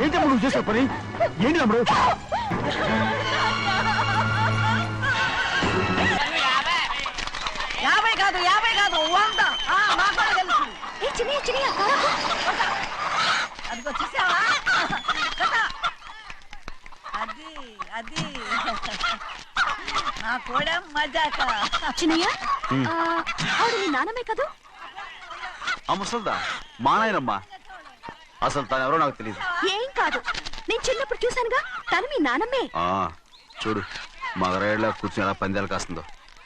ఏంటి నువ్వు చేసే పని? ఏంటి తమ్ముడు? యాభై కాదు 100. నాకు కూడా తెలుసు. అదిగో చూసావా? అది నా కూడా మజాక. చిన్నయ్య ఆవిడ నీ నాన్నమే కదూ? ఆ ముసల్దా మా నాయనమ్మా. అసలు తను ఎవరో నాకు తెలియదు. ఏం కాదు, నేను చిన్నప్పుడు చూశానుగా, తను మీ నాన్నమ్మే. చూడు మగరాయిలా కూర్చుని ఎలా పందాలు కాస్తుందో.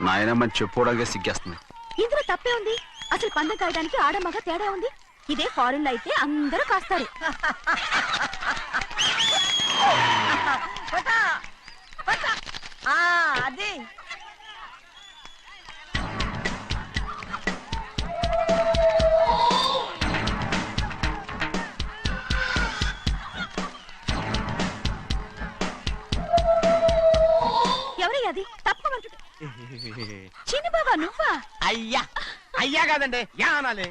నాయనమ్మని చెప్పుకోవడానికి సిగ్గేస్తుంది. ఇందులో తప్పే ఉంది? అసలు పందెం కాయడానికి ఆడమగ తేడా ఉంది. ఇదే ఫారెన్ లో అయితే అందరూ కాస్తారు. అది ఎవరయ్యా అది? తప్పమంటుంటే చిన్న బాబా నువ్వా? అయ్యా కాదండి యా అనాలి.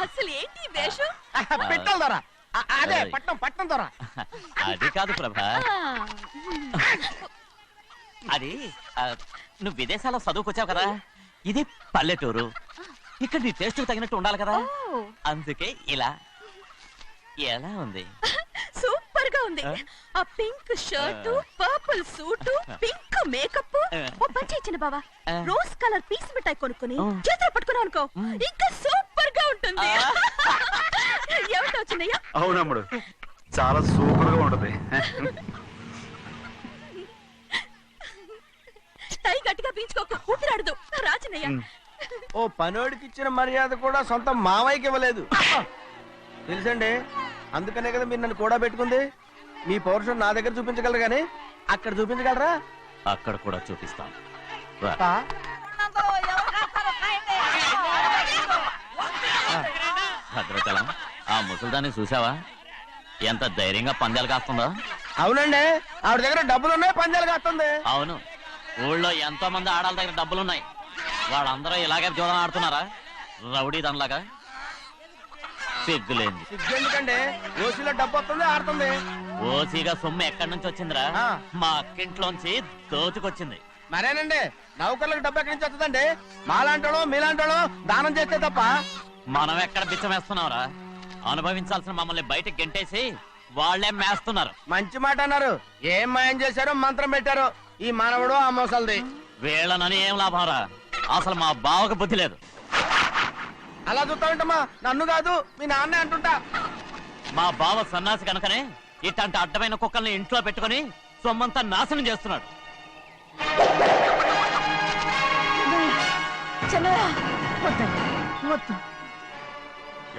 అసలు ఏంటి వేషం? పెట్టాలి దొర. అదే పట్నం దొర. అది కాదు ప్రభా, అది నువ్వు విదేశాల్లో చదువుకొచ్చావు కదా, ఇది పల్లెటూరు. ఇక్కడ నీ టేస్ట్ తగినట్టు ఉండాలి కదా, అందుకే ఇలా. ఎలా ఉంది? సూపర్ గా ఉంది. ఆ pink shirt, purple suit, pink makeup. ఓ పని చిన్న బావా, రోజ్ కలర్ పీస్ మిఠాయి కొనుక్కుని చేతులు పట్టుకున్నావు అనుకో, ఇంకా సూపర్ గా ఉంటుంది. ఏమిటో చిన్నయ్య? అవునమ్ముడు, చాలా సూపర్ గా ఉంటది. టై గట్టిగా పీంచుకోకు, ఊపిరాడదు. రాజనయ్య, ఓ పనోడికి ఇచ్చిన మర్యాద కూడా సొంత మావయ్యకి ఇవ్వలేదు తెలుసండి. అందుకనే కదా మీరు నన్ను కూడా పెట్టుకుంది. మీ పౌరుషం నా దగ్గర చూపించగలరు గానీ అక్కడ చూపించగలరా? అక్కడ కూడా చూపిస్తాను. భద్రాచలం, ఆ ముసల్దాన్ని చూసావా? ఎంత ధైర్యంగా పందాలు కాస్తుందో. అవునండి, ఆవిడ దగ్గర డబ్బులు ఉన్నాయి, పందాలు కాస్తుంది. అవును, ఊళ్ళో ఎంతో మంది ఆడాళ్ళ దగ్గర డబ్బులున్నాయి. వాళ్ళందరూ ఇలాగే జోదం ఆడుతున్నారా రౌడీ దానిలాగా? సిగ్గులేంది. సిగ్గెందుకండి? ఓసీలో డబ్బు వస్తుంది, ఆడుతుంది. ఓసీగా సొమ్ము ఎక్కడి నుంచి వచ్చిందిరా? మా అక్కింట్లోంచి దోచుకొచ్చింది. మరేనండి, నౌకర్లకు డబ్బు ఎక్కడి నుంచి వస్తుందండి? మాలాంటోళ్ళు మీలాంటోళ్ళు దానం చేస్తే తప్ప. మనం ఎక్కడ బిచ్చం వేస్తున్నావురా? అనుభవించాల్సిన మమ్మల్ని బయటకు గెంటేసి వాళ్లే మేస్తున్నారు. మంచి మాట అన్నారు. ఏం మాయం చేశారో మంత్రం పెట్టారో ఈ మానవుడు ఆ మోసల్ది. వీళ్ళనని ఏం లాభం రా? అసలు మా బావకు బుద్ధి లేదు. అలా చూస్తా ఉంటామా? నన్ను కాదు మీ నాన్నే అంటుంటా. మా బావ సన్నాసి కనుకనే ఇట్లాంటి అడ్డమైన కుక్కల్ని ఇంట్లో పెట్టుకుని సొమ్మంతా నాశనం చేస్తున్నాడు.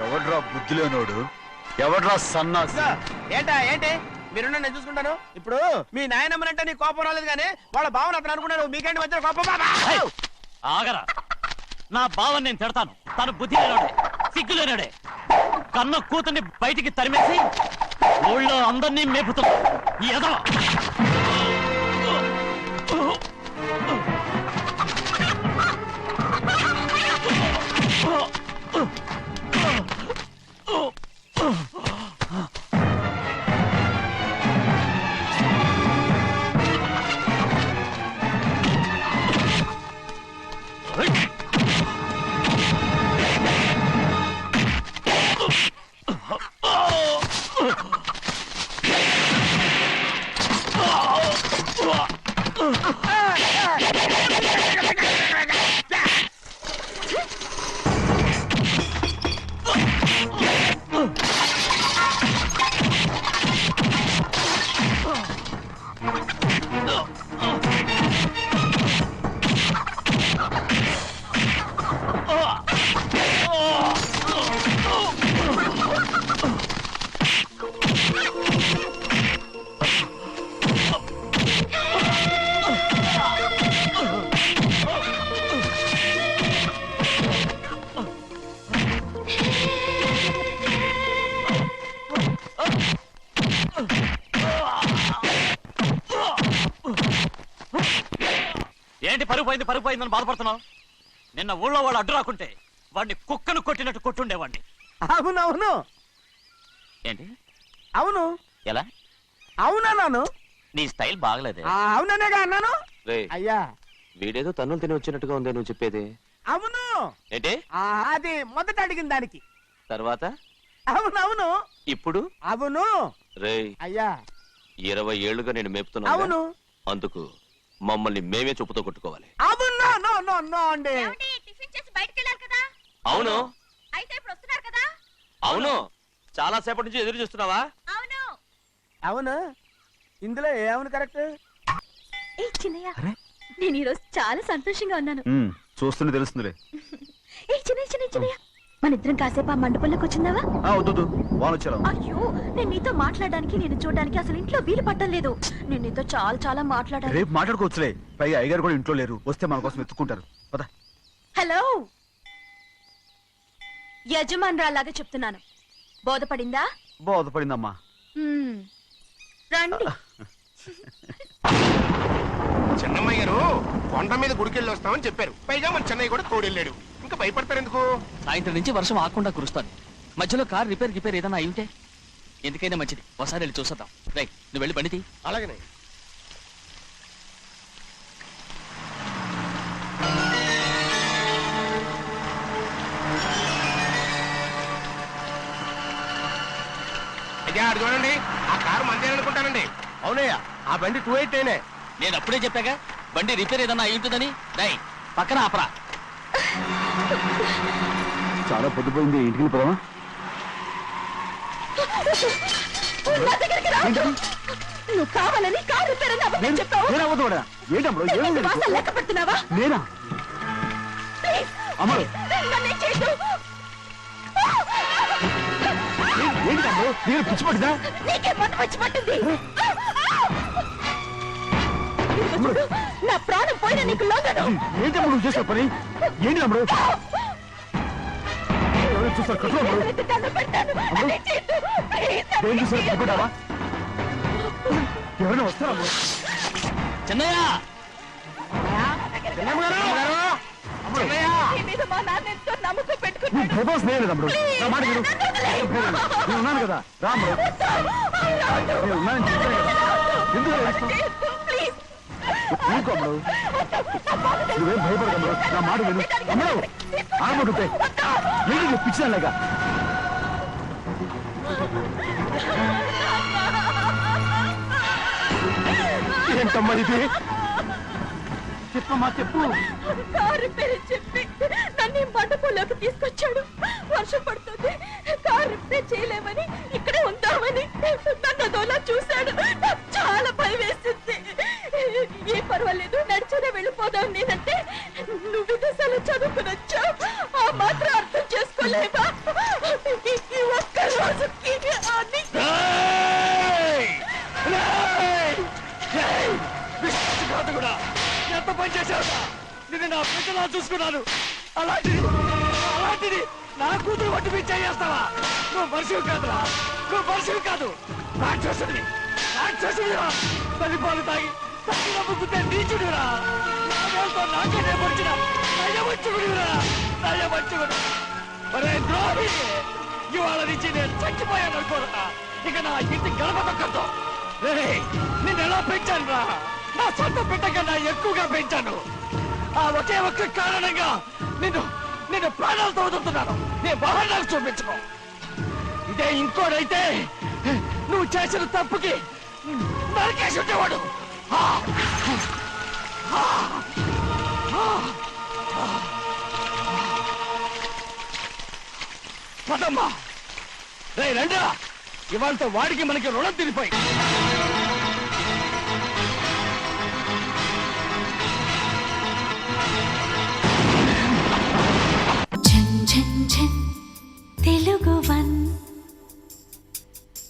ఎవడ్రా బుద్ధి లేనోడు? ఎవడ్రా సన్నాసి? ఏంటి మీరు నేను చూసుకుంటాను. ఇప్పుడు మీ నాయనమ్మనంటే నీ కోపం రాలేదు కానీ వాళ్ళ భావన అతను అనుకున్నాడు. మీకేంటి వచ్చిన కోపం? ఆగరా, నా బావని నేను తిడతాను. తను బుద్ధి లేనాడే, సిగ్గు లేనాడే. కన్న కూతుర్ని బయటికి తరిమేసి ఊళ్ళో అందరినీ మేపుతున్నా. ఎదవ ఏంటి పరుగు పోయిందని బాధపడుతున్నావు? నిన్న ఊళ్ళో వాళ్ళు అడ్డు రాకుంటే వాడిని కుక్కను కొట్టినట్టు కొట్టుండేవాడిని. అవునవును ఏంటి అవును ఎలా? అవునన్నాను. నీ స్టైల్ బాగలేదే. అవుననేగా అన్నాను. అయ్యా వీడేదో తన్నులు తిని వచ్చినట్టుగా ఉందే నువ్వు చెప్పేది. అవును ఏంటి అది మొదట అడిగిన దానికి. తర్వాత అవునవును ఇప్పుడు అవును రేయ్ అయ్యా 20 ఏళ్లుగా నేను మేపుతున్నా. అవును అందుకు మమ్మల్ని మేమే చెప్పుతో కొట్టుకోవాలి. అవును నో నో నో అండి. టిఫిన్ చేసి బయటికి వెళ్ళాలి కదా. అవును అయితే ఇప్పుడు వస్తున్నారు కదా. అవును చాలా సేపటి నుంచి ఎదురు చూస్తున్నావా? అవును. అవును ఇందులో ఏమవును కరెక్ట్? ఏ చిన్నయ్య, నేను ఈరోజు చాలా సంతోషంగా ఉన్నాను. చూస్తూనే తెలుస్తుందిలే. ఏ చిన్నయ్య, మన ఇద్దరం కాసేపు ఆ మండపంలోకి వచ్చిందావా? వద్దు వాళ్ళు వచ్చారు. అయ్యో, నేను నీతో మాట్లాడడానికి, నేను చూడడానికి అసలు ఇంట్లో వీలు పట్టలేదు. నేను నీతో చాలా చాలా మాట్లాడాలి. రేపు మాట్లాడుకోవచ్చులే. పైగా అయ్యగారు కూడా ఇంట్లో లేరు. వస్తే మన కోసం ఎత్తుకుంటారు. పద. హలో, యజమానురాల్లాగా చెప్తున్నాను, బోధపడిందా? బోధపడిందమ్మా. రండి. చెన్నమ్మ గారు కొండ మీద గుడికెళ్ళి వస్తామని చెప్పారు. పైగా మన చెన్నయ్య కూడా తోడెళ్ళాడు. ఇంకా భయపడతారు ఎందుకు? సాయంత్రం నుంచి వర్షం ఆకుండా కురుస్తాను. మధ్యలో కార్ రిపేర్ ఏదైనా అయి ఉంటే ఎందుకైనా మంచిది ఒకసారి వెళ్ళి చూసేద్దాం. రైట్, నువ్వు వెళ్ళి బండి తీ. అలాగనే. అయ్యా, అది చూడండి, ఆ కారు మందే అనుకుంటానండి. అవునయ్యా, ఆ బండి 288. నేను అప్పుడే చెప్పాగా బండి రిపేర్ ఏదైనా అయి ఉంటుందని. రై, పక్కన ఆపరా. చాలా పొద్దుపోయింది. ఇంటికి పోదామా? నా దగ్గరికి రా. నువ్వు కావాలని కారు రిపేర్ అని అబద్ధం చెప్పావు. ఏంటమ్మా వాసన లెక్క పెడుతున్నావా? నేనా? ప్లీజ్, అమ్మడు నన్నేం చేయొద్దు. ఏంటమ్మా నేను పిచ్చి పట్టిదా? నీకే మొట్ట వచ్చి పట్టింది. ఇదిగో చూడు, నా ప్రాణం పోయిన నీకు లోగను. ఏంటమ్మా నువ్వు చేసే పని? ఏంటి అమ్మడు? చూస్తా కట్టు అమ్మడు. దండం పెడతాను. నన్నేం చేయొద్దు. ప్లీజ్, ఏం నన్నేం చూసారు? చేయొద్దు. పట్టుకుంటావా? ఎవరైనా వస్తారా? చిన్నయ్య, నీ మీద మా నాన్న ఎంతో నమ్మకం పెట్టుకున్నాడు. ప్రభావ స్నేహితుడు అమ్మడు. నా మాట విను. నేను ఉన్నాను కదా. రా అమ్మడు. నేను ఉన్నానని చెప్పాను కదా. ఎందుకు ఏడుస్తావు? ప్లీజ్, ఊరుకో అమ్మడు. నువ్వేం భయపడదు. నా మాట విను. అమ్మడు ఆడమంటుంటే ఏంటి పిచ్చిదానిలాగా? ఏంటమ్మా ఇది? చెప్పమ్మా చెప్పు. కారు పేరు చెప్పి నన్ను ఈ మండపంలోకి తీసుకొచ్చాడు. వర్షం పడుతుంది, కారు రిపేర్ చేయలేమని ఇక్కడే ఉందామని నన్ను అదోలా చూశాడు. నాకు చాలా భయం వేసింది. ఏ పర్వాలేదు, నడిచేదే వెళ్ళిపోదాం నేనంటే, నువ్వు విదేశాలు చదువుకుని వచ్చావు, ఆ మాత్రం అర్థం చేసుకోలేవా? ఈ ఒక్క రోజుకి అని ఎంత పని చేశావురా? నిన్ను నా పిల్లలా చూసుకున్నాను. అలాంటిది నా కూతురు వడ్డీ మీద చేస్తావా? నువ్వు మనిషివి కాదురా, నువ్వు మనిషివి కాదు. రాక్షసుడివి. తల్లిపాలు తాగి నమ్ముకుంటే నీచుడిరా. నాకేనే పొడిచిన నయవంచుకుడివిరా. ఒరే ద్రోహి, ఇవాళ నుంచి నేను చచ్చిపోయాను అనుకోరా. ఇక నా ఇంటి గడప తొక్కతో. నిన్ను ఎలా పెంచాను రా? నా సొంత బిడ్డ కన్నా ఎక్కువగా పెంచాను. ఆ ఒకే ఒక్క కారణంగా నిన్ను ప్రాణాలతో వదులుతున్నాను. నీ బహానాలు చూపించుకో. ఇదే ఇంకోడైతే నువ్వు చేసిన తప్పుకి నరికేసి ఉండేవాడు. పదమ్మా. రే రండిరా, ఇవాళతో వాడికి మనకి రుణం తిరిగిపోయి.